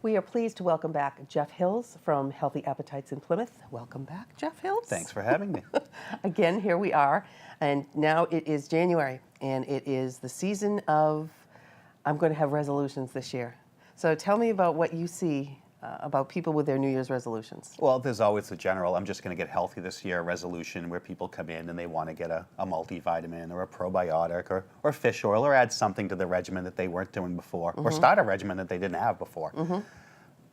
We are pleased to welcome back Jeff Hills from Healthy Appetites in Plymouth. Welcome back, Jeff Hills. Thanks for having me. Again, here we are. And now it is January, and it is the season of, I'm going to have resolutions this year. So tell me about what you see about people with their New Year's resolutions. Well, there's always the general, I'm just going to get healthy this year resolution where people come in and they want to get a multivitamin or a probiotic or fish oil or add something to the regimen that they weren't doing before or start a regimen that they didn't have before.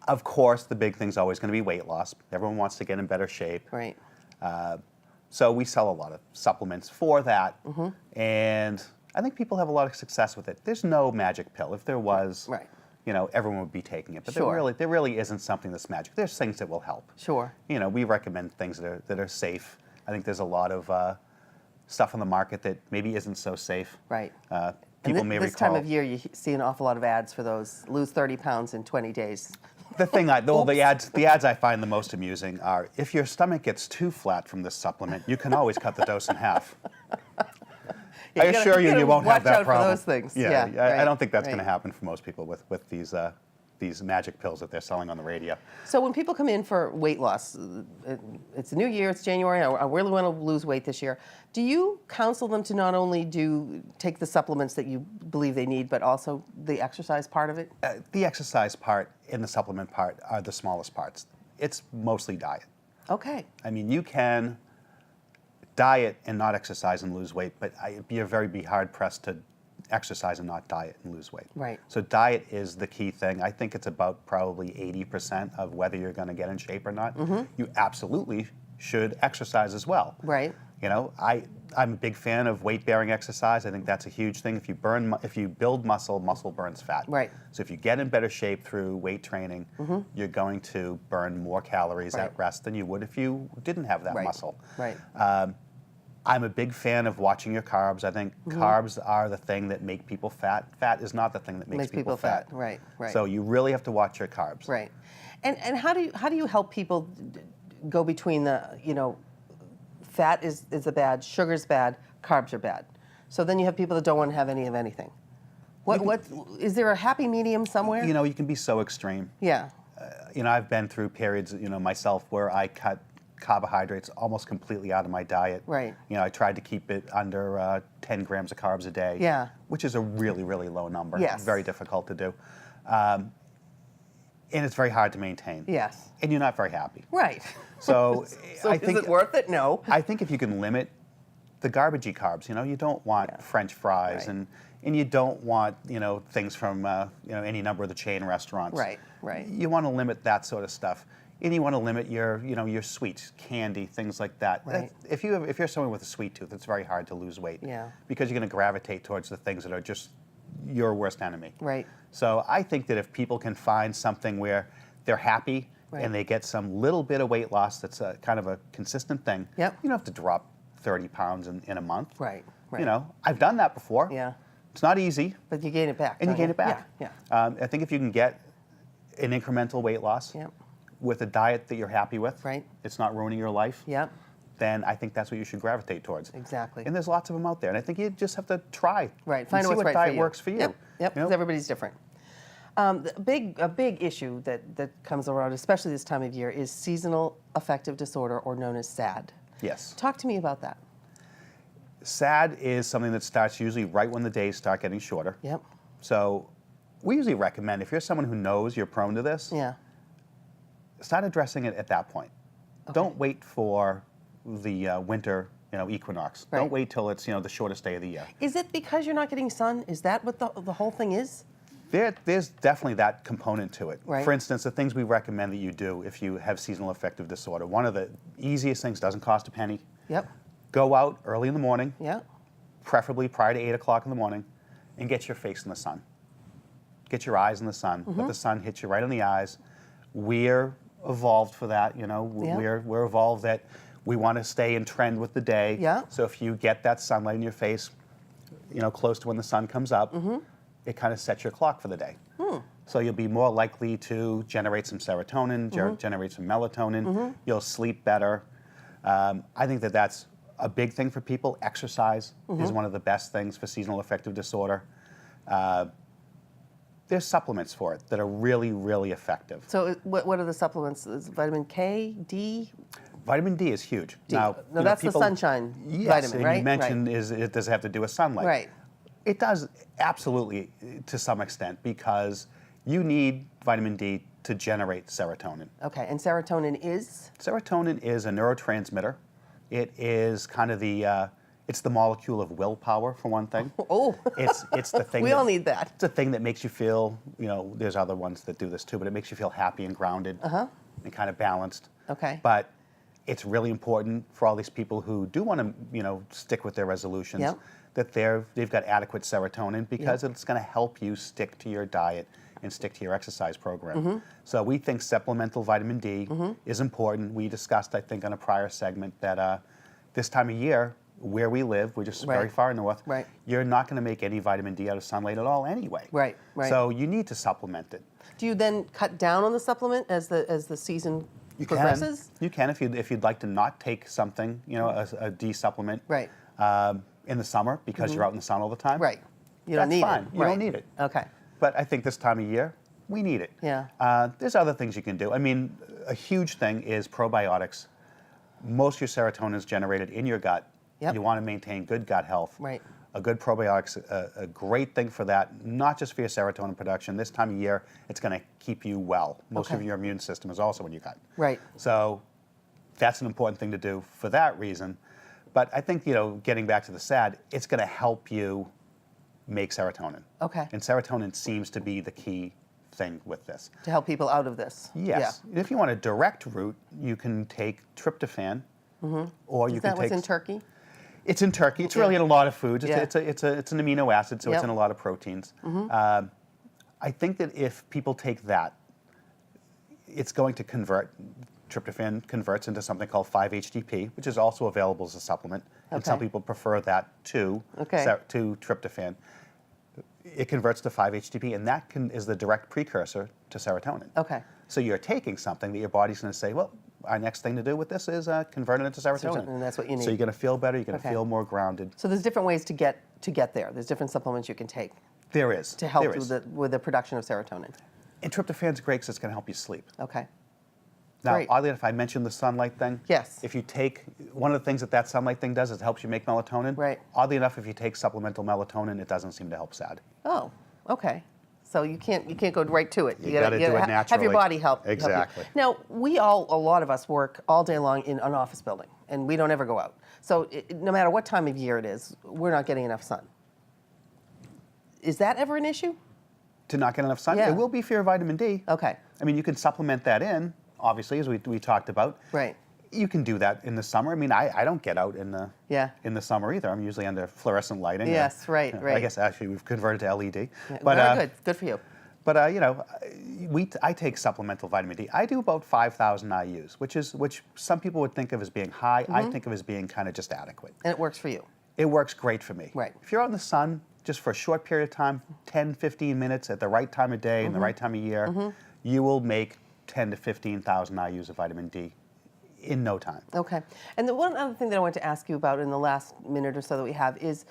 Of course, the big thing's always going to be weight loss. Everyone wants to get in better shape. Right. So we sell a lot of supplements for that. And I think people have a lot of success with it. There's no magic pill. If there was, Right. you know, everyone would be taking it. But Sure. there really isn't something that's magic. There's things that will help. Sure. You know, we recommend things that are safe. I think there's a lot of stuff on the market that maybe isn't so safe. Right. People and may this recall. time of year, you see an awful lot of ads for those lose 30 pounds in 20 days. The thing, the ads I find the most amusing are if your stomach gets too flat from this supplement, you can always cut the dose in half. Yeah, I assure you won't have that problem. Watch out for those things. Yeah, right, I don't think that's right. going to happen for most people with these magic pills that they're selling on the radio. So when people come in for weight loss, it's a new year, it's January, I really want to lose weight this year. Do you counsel them to not only take the supplements that you believe they need, but also the exercise part of it? The exercise part and the supplement part are the smallest parts. It's mostly diet. Okay. I mean, you can diet and not exercise and lose weight, but it'd be very hard-pressed to exercise and not diet and lose weight. Right. So diet is the key thing. I think it's about probably 80% of whether you're going to get in shape or not. You absolutely should exercise as well. Right. You know, I'm a big fan of weight-bearing exercise. I think that's a huge thing. If you build muscle, muscle burns fat. Right. So if you get in better shape through weight training, you're going to burn more calories Right. at rest than you would if you didn't have that Right. muscle. Right. I'm a big fan of watching your carbs. I think carbs are the thing that make people fat. Fat is not the thing that makes people fat. Right. Right. So you really have to watch your carbs. Right. And how do you help people go between the, you know, fat is a bad, sugar's bad, carbs are bad. So then you have people that don't want to have any of anything. What is there a happy medium somewhere? You know, you can be so extreme. Yeah. You know, I've been through periods, you know, myself where I cut carbohydrates almost completely out of my diet. Right. You know, I tried to keep it under 10 grams of carbs a day. Yeah. Which is a really low number. Yes. Very difficult to do. And it's very hard to maintain. Yes. And you're not very happy. Right. So, So is it worth it? No. I think if you can limit the garbagey carbs, you know, you don't want French fries Right. and you don't want, you know, things from, you know, any number of the chain restaurants. Right, right. You want to limit that sort of stuff. And you want to limit your, you know, your sweets, candy, things like that. Right. If you're someone with a sweet tooth, it's very hard to lose weight. Yeah. Because you're going to gravitate towards the things that are just your worst enemy. Right. So I think that if people can find something where they're happy Right. and they get some little bit of weight loss that's a kind of a consistent thing, Yep. you don't have to drop 30 pounds in a month. Right. Right. You know, I've done that before. Yeah. It's not easy. But you gain it back. And you don't gain it back. Yeah. I think if you can get an incremental weight loss Yep. with a diet that you're happy with, Right. it's not ruining your life, Yep. then I think that's what you should gravitate towards. Exactly. And there's lots of them out there. And I think you just have to try. Right. and Find see out what's what right diet for you. works for you. Yep. Yep. You know? 'Cause everybody's different. A big issue that comes around, especially this time of year, is seasonal affective disorder, or known as SAD. Yes. Talk to me about that. SAD is something that starts usually right when the days start getting shorter. Yep. So we usually recommend, if you're someone who knows you're prone to this, Yeah. start addressing it at that point. Okay. Don't wait for the winter, you know, equinox. Right. Don't wait till it's, you know, the shortest day of the year. Is it because you're not getting sun? Is that what the whole thing is? There's definitely that component to it. Right. For instance, the things we recommend that you do if you have seasonal affective disorder, one of the easiest things, doesn't cost a penny. Yep. Go out early in the morning, Yeah. preferably prior to 8 o'clock in the morning, and get your face in the sun. Get your eyes in the sun. Let the sun hit you right in the eyes. We're evolved for that, you know. Yeah. We're evolved that we want to stay in trend with the day. Yeah. So if you get that sunlight in your face, you know, close to when the sun comes up, it kind of sets your clock for the day. So you'll be more likely to generate some serotonin, generate some melatonin. You'll sleep better. I think that that's a big thing for people. Exercise is one of the best things for seasonal affective disorder. There's supplements for it that are really, really effective. So what are the supplements? Is vitamin K, D? Vitamin D is huge. D. Now, No, that's the sunshine vitamin, and right? you mentioned Right. does it have to do with sunlight? Right. It does absolutely to some extent because you need vitamin D to generate serotonin. Okay, and serotonin is? Serotonin is a neurotransmitter. It is kind of it's the molecule of willpower, for one thing. Oh. It's the thing. We all need that. It's the thing that makes you feel, there's other ones that do this too, but it makes you feel happy and grounded and kind of balanced. Okay. But it's really important for all these people who do want to, stick with their resolutions, Yep. that they've got adequate serotonin because it's going to help you stick to your diet and stick to your exercise program. So we think supplemental vitamin D is important. We discussed, I think, on a prior segment that this time of year, where we live, we're just very Right. far north, Right. you're not going to make any vitamin D out of sunlight at all anyway. Right, right. So you need to supplement it. Do you then cut down on the supplement as the season progresses? You can if you'd like to not take something, a D supplement Right. in the summer because you're out in the sun all the time. Right. You don't That's need fine. it. You Right. don't need it. Okay. But I think this time of year, we need it. Yeah. There's other things you can do. I mean, a huge thing is probiotics. Most of your serotonin is generated in your gut. Yep. You want to maintain good gut health. Right. A good probiotic's a great thing for that, not just for your serotonin production. This time of year, it's going to keep you well. Most of Okay. your immune system is also in your gut. Right. So that's an important thing to do for that reason. But I think, getting back to the SAD, it's going to help you make serotonin. Okay. And serotonin seems to be the key thing with this. To help people out of this. Yes. Yeah. If you want a direct route, you can take tryptophan, or you Is can that what's take. in turkey? It's in turkey. It's Yeah. really in a lot of foods. It's, Yeah. it's an amino acid, so Yep. it's in a lot of proteins. I think that if people take that, it's going to convert. Tryptophan converts into something called 5-HTP, which is also available as a supplement, and some Okay. people prefer that to tryptophan. It converts to 5-HTP, and that is the direct precursor to serotonin. Okay. So you're taking something that your body's going to say, well, our next thing to do with this is convert it into serotonin. And that's what you need. So you're going to feel better. You're going to Okay. feel more grounded. So there's different ways to get there. There's different supplements you can take There is. to help There is. with the production of serotonin. And tryptophan's great because it's going to help you sleep. Okay. Now, Great. oddly enough, I mentioned the sunlight thing. Yes. If you take, one of the things that sunlight thing does is it helps you make melatonin. Right. Oddly enough, if you take supplemental melatonin, it doesn't seem to help SAD. Oh, okay. So you can't go right to it. You gotta do it have your naturally. body help. Help Exactly. you. Now, a lot of us work all day long in an office building, and we don't ever go out. So no matter what time of year it is, we're not getting enough sun. Is that ever an issue? To not get enough sun, Yeah. it will be for your vitamin D. Okay. I mean, you can supplement that in, obviously, as we talked about. Right. You can do that in the summer. I mean, I don't get out in the Yeah. in the summer either. I'm usually under fluorescent lighting. Yes, right, I right. guess actually we've converted to LED. Yeah, But very good. Good for you. But I take supplemental vitamin D. I do about 5,000 IUs, which some people would think of as being high. I think of as being kind of just adequate. And it works for you. It works great for me. Right. If you're out in the sun, just for a short period of time, 10, 15 minutes at the right time of day and the right time of year, you will make 10 to 15,000 IUs of vitamin D in no time. Okay. And the one other thing that I want to ask you about in the last minute or so that we have is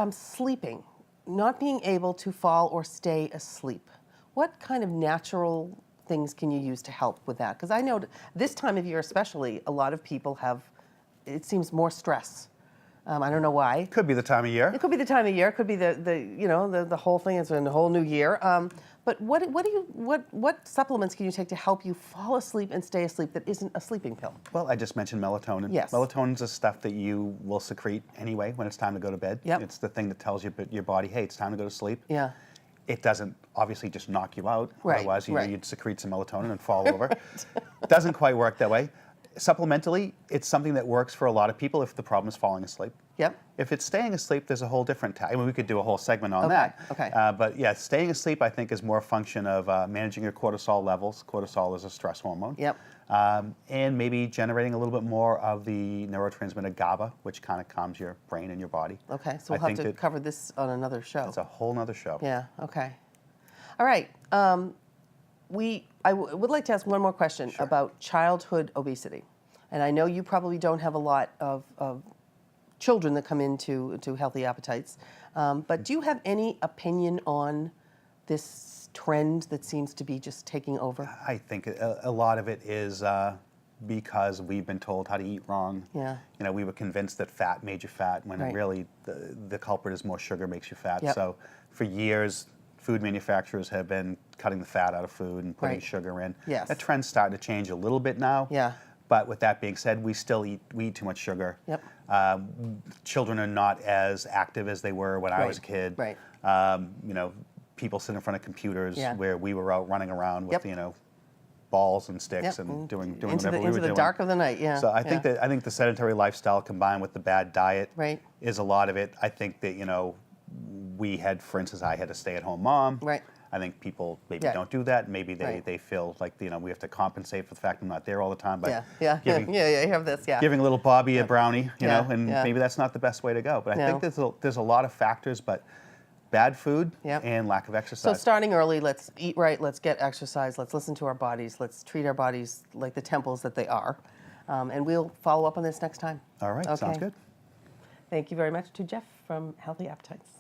sleeping, not being able to fall or stay asleep. What kind of natural things can you use to help with that? Because I know this time of year especially, a lot of people have, it seems, more stress. I don't know why. Could be the time of year. It could be the time of year. It could be the whole thing. It's in the whole new year. But what supplements can you take to help you fall asleep and stay asleep that isn't a sleeping pill? Well, I just mentioned melatonin. Yes. Melatonin's the stuff that you will secrete anyway when it's time to go to bed. Yep. It's the thing that tells your body, hey, it's time to go to sleep. Yeah. It doesn't obviously just knock you out. Right, Otherwise, right. you'd secrete some melatonin and fall over. Doesn't quite work that way. Supplementally, it's something that works for a lot of people if the problem is falling asleep. Yep. If it's staying asleep, there's a whole different. I mean, we could do a whole segment on Okay, that. okay. But yeah, staying asleep, I think, is more a function of managing your cortisol levels. Cortisol is a stress hormone. Yep. And maybe generating a little bit more of the neurotransmitter GABA, which kind of calms your brain and your body. Okay. So I we'll have think to that cover this on another show. It's a whole nother show. Yeah. Okay. All right. I would like to ask one more question about childhood obesity, and I know you probably don't have a lot of children that come into healthy appetites, but do you have any opinion on this trend that seems to be just taking over? I think a lot of it is because we've been told how to eat wrong. Yeah. You know, we were convinced that fat made you fat when Right. really the culprit is more sugar makes you fat. Yep. So for years, food manufacturers have been cutting the fat out of food and putting Right. sugar in. Yes. That trend's starting to change a little bit now. Yeah. But with that being said, we eat too much sugar. Yep. Children are not as active as they were when I was a kid. Right. You know, people sit in front of computers Yeah. where we were out running around with, Yep. you know, balls and sticks Yep. and doing into whatever we were into the doing. dark of the night. Yeah. So I think yeah. that the sedentary lifestyle combined with the bad diet Right. is a lot of it. I think that, you know, we had, for instance, I had a stay-at-home mom. Right. I think people maybe Yeah. don't do that. Maybe they, Right. they feel like, you know, we have to compensate for the fact I'm not there all the time by Yeah. Yeah. giving, yeah. You have this. Yeah. giving little Bobby a brownie, you Yeah, know, and yeah. maybe that's not the best way to go. But I No. think there's a lot of factors, but bad food Yep. and lack of So exercise. starting early, let's eat right, let's get exercise, let's listen to our bodies, let's treat our bodies like the temples that they are. And we'll follow up on this next time. All right, sounds Okay. good. Thank you very much to Jeff from Healthy Appetites.